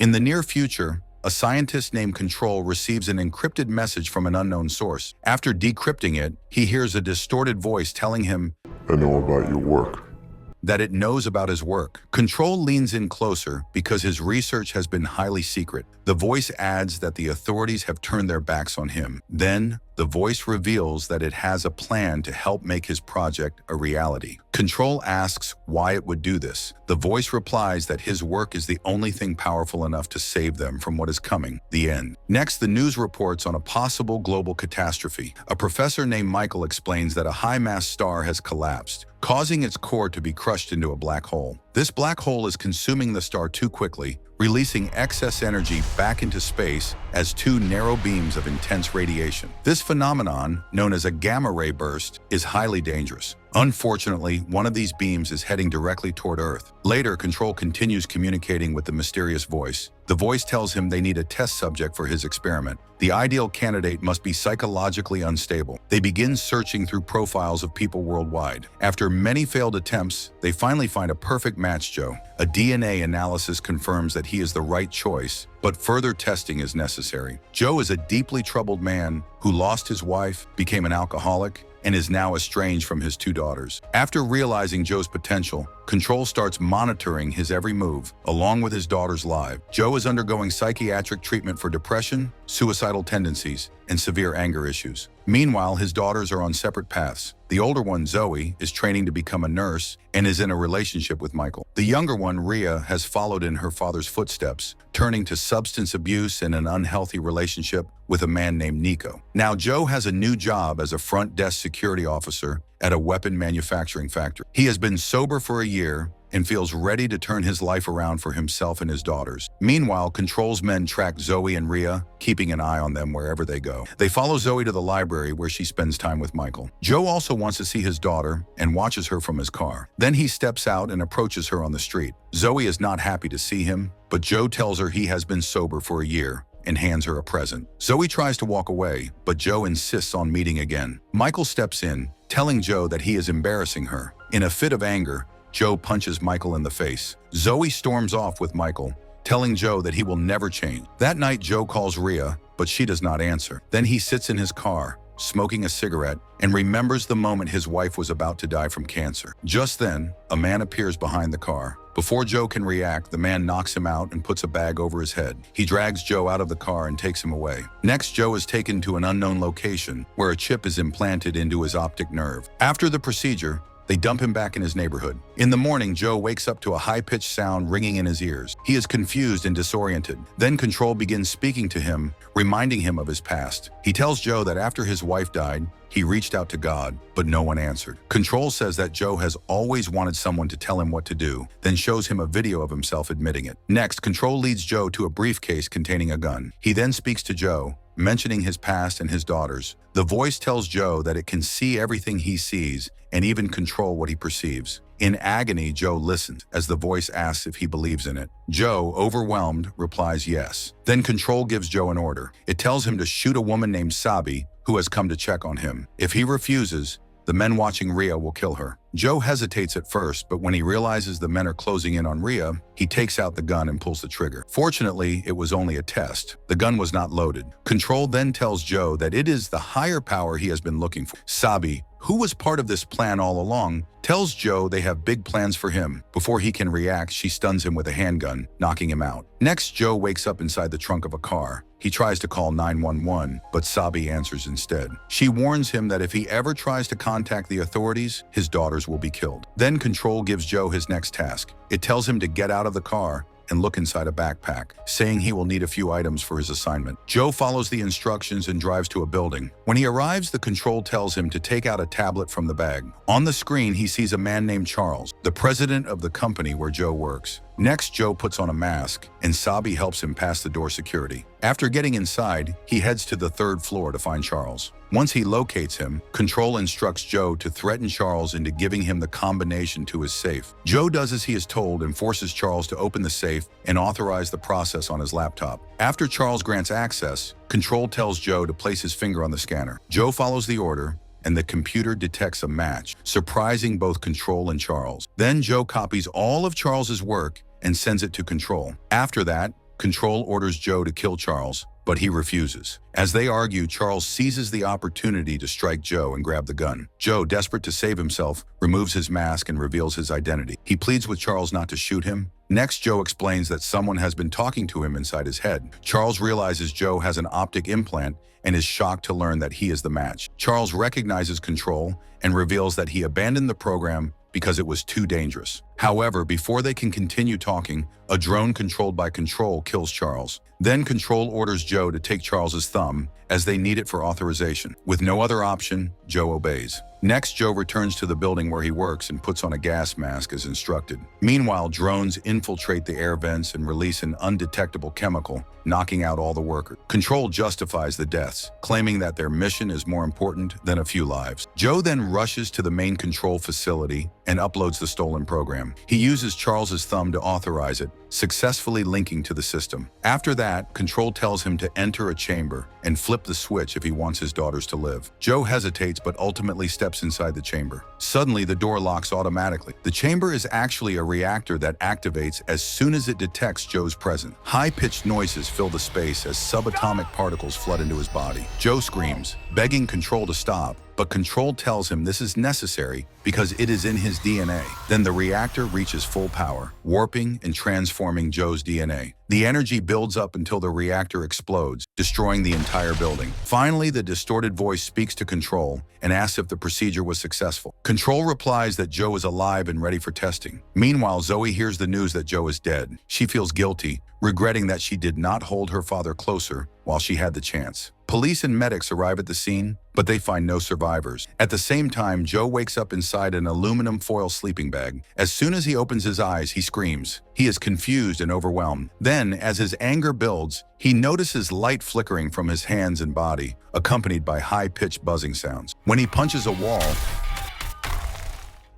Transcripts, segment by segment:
In the near future, a scientist named Control receives an encrypted message from an unknown source. After decrypting it, he hears a distorted voice telling him, "I know about your work." that it knows about his work. Control leans in closer because his research has been highly secret. The voice adds that the authorities have turned their backs on him. Then, the voice reveals that it has a plan to help make his project a reality. Control asks why it would do this. The voice replies that his work is the only thing powerful enough to save them from what is coming, the end. Next, the news reports on a possible global catastrophe. A professor named Michael explains that a high-mass star has collapsed, causing its core to be crushed into a black hole. This black hole is consuming the star too quickly, releasing excess energy back into space as two narrow beams of intense radiation. This phenomenon, known as a gamma-ray burst, is highly dangerous. Unfortunately, one of these beams is heading directly toward Earth. Later, Control continues communicating with the mysterious voice. The voice tells him they need a test subject for his experiment. The ideal candidate must be psychologically unstable. They begin searching through profiles of people worldwide. After many failed attempts, they finally find a perfect match, Joe. A DNA analysis confirms that he is the right choice, but further testing is necessary. Joe is a deeply troubled man who lost his wife, became an alcoholic, and is now estranged from his two daughters. After realizing Joe's potential, Control starts monitoring his every move, along with his daughter's lives. Joe is undergoing psychiatric treatment for depression, suicidal tendencies, and severe anger issues. Meanwhile, his daughters are on separate paths. The older one, Zoe, is training to become a nurse and is in a relationship with Michael. The younger one, Rhea, has followed in her father's footsteps, turning to substance abuse and an unhealthy relationship with a man named Nico. Now, Joe has a new job as a front desk security officer at a weapon manufacturing factory. He has been sober for a year and feels ready to turn his life around for himself and his daughters. Meanwhile, Control's men track Zoe and Rhea, keeping an eye on them wherever they go. They follow Zoe to the library where she spends time with Michael. Joe also wants to see his daughter and watches her from his car. Then he steps out and approaches her on the street. Zoe is not happy to see him, but Joe tells her he has been sober for a year and hands her a present. Zoe tries to walk away, but Joe insists on meeting again. Michael steps in, telling Joe that he is embarrassing her. In a fit of anger, Joe punches Michael in the face. Zoe storms off with Michael, telling Joe that he will never change. That night, Joe calls Rhea, but she does not answer. Then he sits in his car, smoking a cigarette, and remembers the moment his wife was about to die from cancer. Just then, a man appears behind the car. Before Joe can react, the man knocks him out and puts a bag over his head. He drags Joe out of the car and takes him away. Next, Joe is taken to an unknown location where a chip is implanted into his optic nerve. After the procedure, they dump him back in his neighborhood. In the morning, Joe wakes up to a high-pitched sound ringing in his ears. He is confused and disoriented. Then Control begins speaking to him, reminding him of his past. He tells Joe that after his wife died, he reached out to God, but no one answered. Control says that Joe has always wanted someone to tell him what to do, then shows him a video of himself admitting it. Next, Control leads Joe to a briefcase containing a gun. He then speaks to Joe, mentioning his past and his daughters. The voice tells Joe that it can see everything he sees and even control what he perceives. In agony, Joe listens as the voice asks if he believes in it. Joe, overwhelmed, replies yes. Then Control gives Joe an order. It tells him to shoot a woman named Sabi, who has come to check on him. If he refuses, the men watching Rhea will kill her. Joe hesitates at first, but when he realizes the men are closing in on Rhea, he takes out the gun and pulls the trigger. Fortunately, it was only a test. The gun was not loaded. Control then tells Joe that it is the higher power he has been looking for. Sabi, who was part of this plan all along, tells Joe they have big plans for him. Before he can react, she stuns him with a handgun, knocking him out. Next, Joe wakes up inside the trunk of a car. He tries to call 911, but Sabi answers instead. She warns him that if he ever tries to contact the authorities, his daughters will be killed. Then Control gives Joe his next task. It tells him to get out of the car and look inside a backpack, saying he will need a few items for his assignment. Joe follows the instructions and drives to a building. When he arrives, the Control tells him to take out a tablet from the bag. On the screen, he sees a man named Charles, the president of the company where Joe works. Next, Joe puts on a mask, and Sabi helps him pass the door security. After getting inside, he heads to the third floor to find Charles. Once he locates him, Control instructs Joe to threaten Charles into giving him the combination to his safe. Joe does as he is told and forces Charles to open the safe and authorize the process on his laptop. After Charles grants access, Control tells Joe to place his finger on the scanner. Joe follows the order, and the computer detects a match, surprising both Control and Charles. Then Joe copies all of Charles's work and sends it to Control. After that, Control orders Joe to kill Charles, but he refuses. As they argue, Charles seizes the opportunity to strike Joe and grab the gun. Joe, desperate to save himself, removes his mask and reveals his identity. He pleads with Charles not to shoot him. Next, Joe explains that someone has been talking to him inside his head. Charles realizes Joe has an optic implant and is shocked to learn that he is the match. Charles recognizes Control and reveals that he abandoned the program because it was too dangerous. However, before they can continue talking, a drone controlled by Control kills Charles. Then Control orders Joe to take Charles's thumb as they need it for authorization. With no other option, Joe obeys. Next, Joe returns to the building where he works and puts on a gas mask as instructed. Meanwhile, drones infiltrate the air vents and release an undetectable chemical, knocking out all the workers. Control justifies the deaths, claiming that their mission is more important than a few lives. Joe then rushes to the main control facility and uploads the stolen program. He uses Charles's thumb to authorize it, successfully linking to the system. After that, Control tells him to enter a chamber and flip the switch if he wants his daughters to live. Joe hesitates but ultimately steps inside the chamber. Suddenly, the door locks automatically. The chamber is actually a reactor that activates as soon as it detects Joe's presence. High-pitched noises fill the space as subatomic particles flood into his body. Joe screams, begging Control to stop, but Control tells him this is necessary because it is in his DNA. Then the reactor reaches full power, warping and transforming Joe's DNA. The energy builds up until the reactor explodes, destroying the entire building. Finally, the distorted voice speaks to Control and asks if the procedure was successful. Control replies that Joe is alive and ready for testing. Meanwhile, Zoe hears the news that Joe is dead. She feels guilty, regretting that she did not hold her father closer while she had the chance. Police and medics arrive at the scene, but they find no survivors. At the same time, Joe wakes up inside an aluminum foil sleeping bag. As soon as he opens his eyes, he screams. He is confused and overwhelmed. Then, as his anger builds, he notices light flickering from his hands and body, accompanied by high-pitched buzzing sounds. When he punches a wall,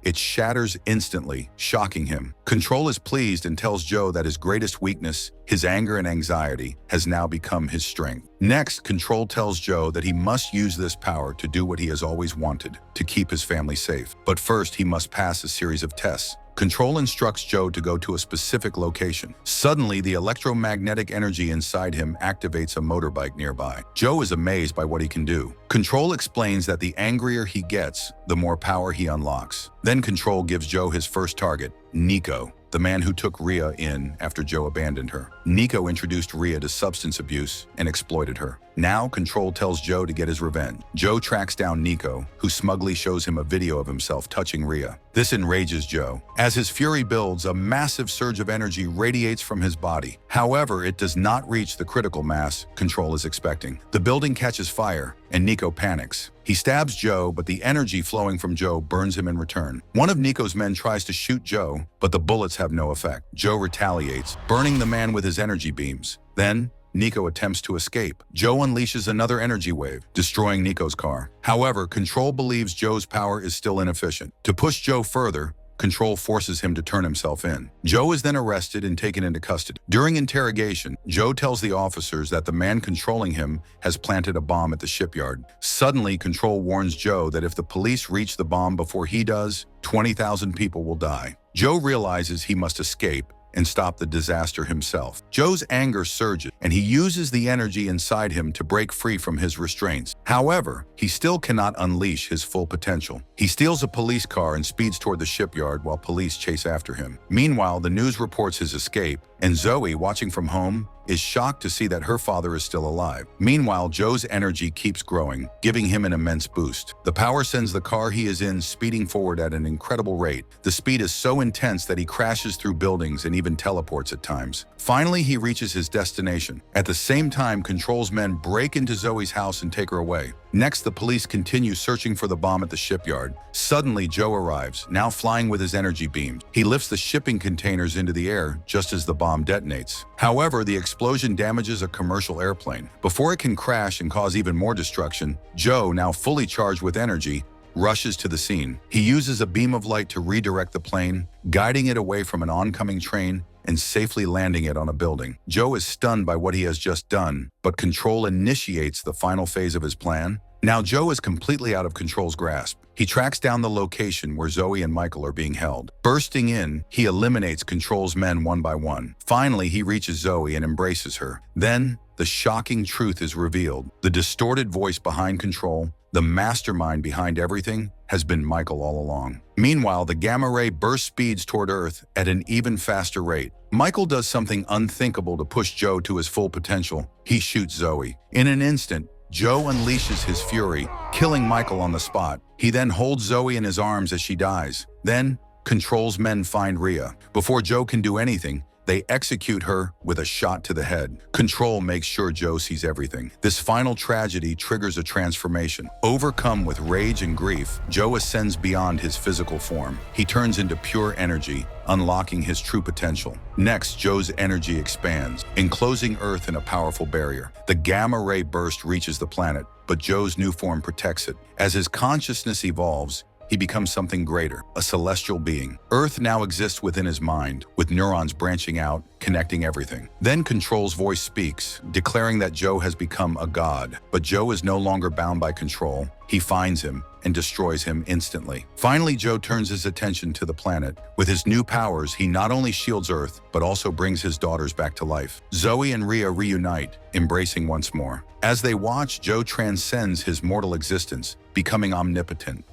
it shatters instantly, shocking him. Control is pleased and tells Joe that his greatest weakness, his anger and anxiety, has now become his strength. Next, Control tells Joe that he must use this power to do what he has always wanted, to keep his family safe. But first, he must pass a series of tests. Control instructs Joe to go to a specific location. Suddenly, the electromagnetic energy inside him activates a motorbike nearby. Joe is amazed by what he can do. Control explains that the angrier he gets, the more power he unlocks. Then Control gives Joe his first target, Nico, the man who took Rhea in after Joe abandoned her. Nico introduced Rhea to substance abuse and exploited her. Now, Control tells Joe to get his revenge. Joe tracks down Nico, who smugly shows him a video of himself touching Rhea. This enrages Joe. As his fury builds, a massive surge of energy radiates from his body. However, it does not reach the critical mass Control is expecting. The building catches fire, and Nico panics. He stabs Joe, but the energy flowing from Joe burns him in return. One of Nico's men tries to shoot Joe, but the bullets have no effect. Joe retaliates, burning the man with his energy beams. Then, Nico attempts to escape. Joe unleashes another energy wave, destroying Nico's car. However, Control believes Joe's power is still inefficient. To push Joe further, Control forces him to turn himself in. Joe is then arrested and taken into custody. During interrogation, Joe tells the officers that the man controlling him has planted a bomb at the shipyard. Suddenly, Control warns Joe that if the police reach the bomb before he does, 20,000 people will die. Joe realizes he must escape and stop the disaster himself. Joe's anger surges, and he uses the energy inside him to break free from his restraints. However, he still cannot unleash his full potential. He steals a police car and speeds toward the shipyard while police chase after him. Meanwhile, the news reports his escape, and Zoe, watching from home, is shocked to see that her father is still alive. Meanwhile, Joe's energy keeps growing, giving him an immense boost. The power sends the car he is in speeding forward at an incredible rate. The speed is so intense that he crashes through buildings and even teleports at times. Finally, he reaches his destination. At the same time, Control's men break into Zoe's house and take her away. Next, the police continue searching for the bomb at the shipyard. Suddenly, Joe arrives, now flying with his energy beams. He lifts the shipping containers into the air just as the bomb detonates. However, the explosion damages a commercial airplane. Before it can crash and cause even more destruction, Joe, now fully charged with energy, rushes to the scene. He uses a beam of light to redirect the plane, guiding it away from an oncoming train and safely landing it on a building. Joe is stunned by what he has just done, but Control initiates the final phase of his plan. Now Joe is completely out of Control's grasp. He tracks down the location where Zoe and Michael are being held. Bursting in, he eliminates Control's men one by one. Finally, he reaches Zoe and embraces her. Then, the shocking truth is revealed. The distorted voice behind Control, the mastermind behind everything, has been Michael all along. Meanwhile, the gamma ray burst speeds toward Earth at an even faster rate. Michael does something unthinkable to push Joe to his full potential. He shoots Zoe. In an instant, Joe unleashes his fury, killing Michael on the spot. He then holds Zoe in his arms as she dies. Then, Control's men find Rhea. Before Joe can do anything, they execute her with a shot to the head. Control makes sure Joe sees everything. This final tragedy triggers a transformation. Overcome with rage and grief, Joe ascends beyond his physical form. He turns into pure energy, unlocking his true potential. Next, Joe's energy expands, enclosing Earth in a powerful barrier. The gamma ray burst reaches the planet, but Joe's new form protects it. As his consciousness evolves, he becomes something greater, a celestial being. Earth now exists within his mind, with neurons branching out, connecting everything. Then Control's voice speaks, declaring that Joe has become a god. But Joe is no longer bound by Control. He finds him and destroys him instantly. Finally, Joe turns his attention to the planet. With his new powers, he not only shields Earth, but also brings his daughters back to life. Zoe and Rhea reunite, embracing once more. As they watch, Joe transcends his mortal existence, becoming omnipotent.